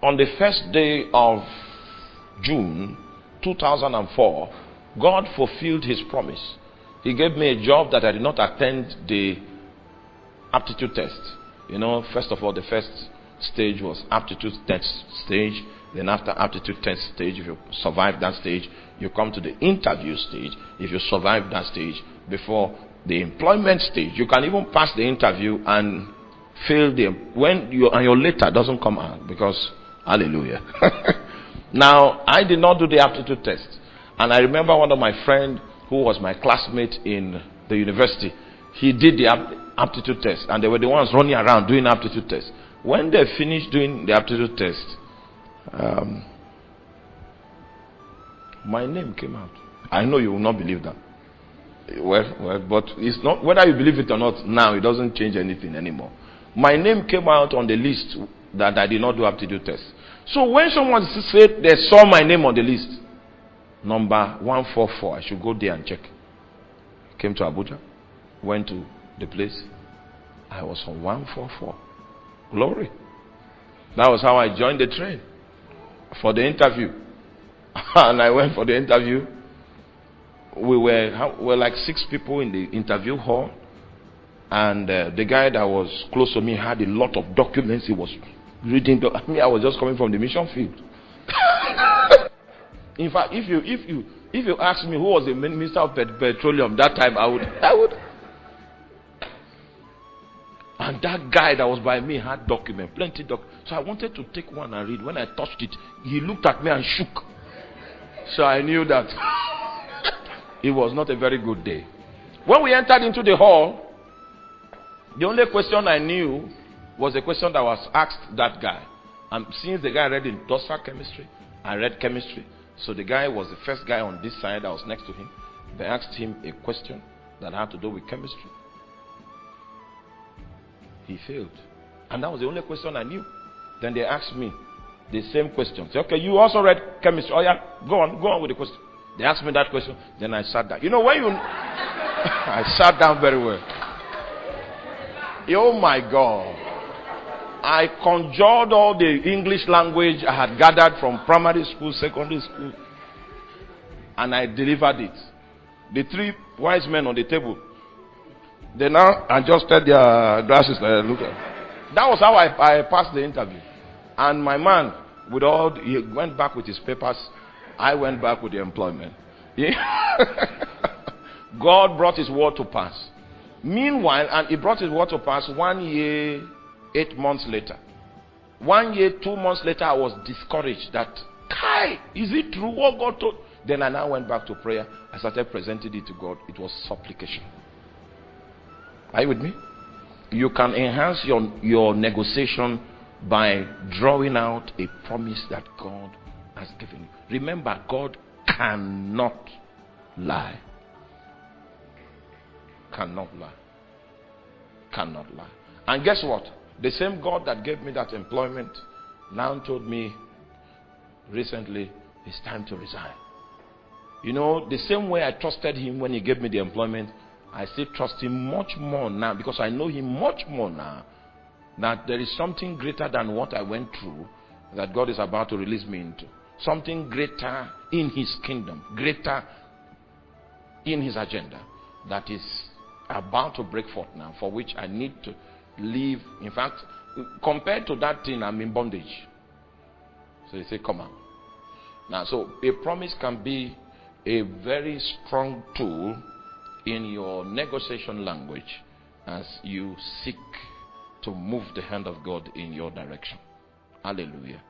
on the first day of June 2004, God fulfilled his promise. He gave me a job that I did not attend the aptitude test. You know, first of all, the first stage was aptitude test stage. Then after aptitude test stage, if you survive that stage, you come to the interview stage. If you survive that stage, before the employment stage, you can even pass the interview and fail when your letter doesn't come out, because hallelujah. Now, I did not do the aptitude test, and I remember one of my friends who was my classmate in the university. He did the aptitude test, and they were the ones running around doing aptitude test. When they finished doing the aptitude test, my name came out. I know you will not believe that. Well, but it's not, whether you believe it or not, now it doesn't change anything anymore. My name came out on the list that I did not do aptitude test. So when someone said they saw my name on the list, number 144, I should go there and check. Came to Abuja, went to the place. I was on 144. Glory. That was how I joined the train for the interview. And I went for the interview. We were like 6 people in the interview hall. And the guy that was close to me had a lot of documents. He was reading. I was just coming from the mission field. In fact, if you ask me who was the minister of petroleum that time, I would. And that guy that was by me had document, plenty document. So I wanted to take one and read. When I touched it, he looked at me and shook. So I knew that it was not a very good day. When we entered into the hall, the only question I knew was a question that was asked that guy. And since the guy read industrial chemistry, I read chemistry. So the guy was the first guy on this side that was next to him. They asked him a question that had to do with chemistry. He failed. And that was the only question I knew. Then they asked me the same question. Say, okay, you also read chemistry. Oh yeah, go on with the question. They asked me that question. Then I sat down. You know, when you... I sat down very well. Oh my God. I conjured all the English language I had gathered from primary school, secondary school, and I delivered it. The 3 wise men on the table, they now adjusted their glasses. Look at. That was how I passed the interview. And my man, he went back with his papers. I went back with the employment. God brought his word to pass. Meanwhile, and he brought his word to pass 1 year, 8 months later. 1 year, 2 months later, I was discouraged that, Kai, is it true what God told? Then I now went back to prayer. I started presenting it to God. It was supplication. Are you with me? You can enhance your negotiation by drawing out a promise that God has given you. Remember, God cannot lie. Cannot lie. Cannot lie. And guess what? The same God that gave me that employment now told me recently, it's time to resign. You know, the same way I trusted him when he gave me the employment, I still trust him much more now, because I know him much more now, that there is something greater than what I went through that God is about to release me into. Something greater in his kingdom, greater in his agenda, that is about to break forth now, for which I need to live. In fact, compared to that thing, I'm in bondage. So he said, come on. Now, so a promise can be a very strong tool in your negotiation language as you seek to move the hand of God in your direction. Hallelujah.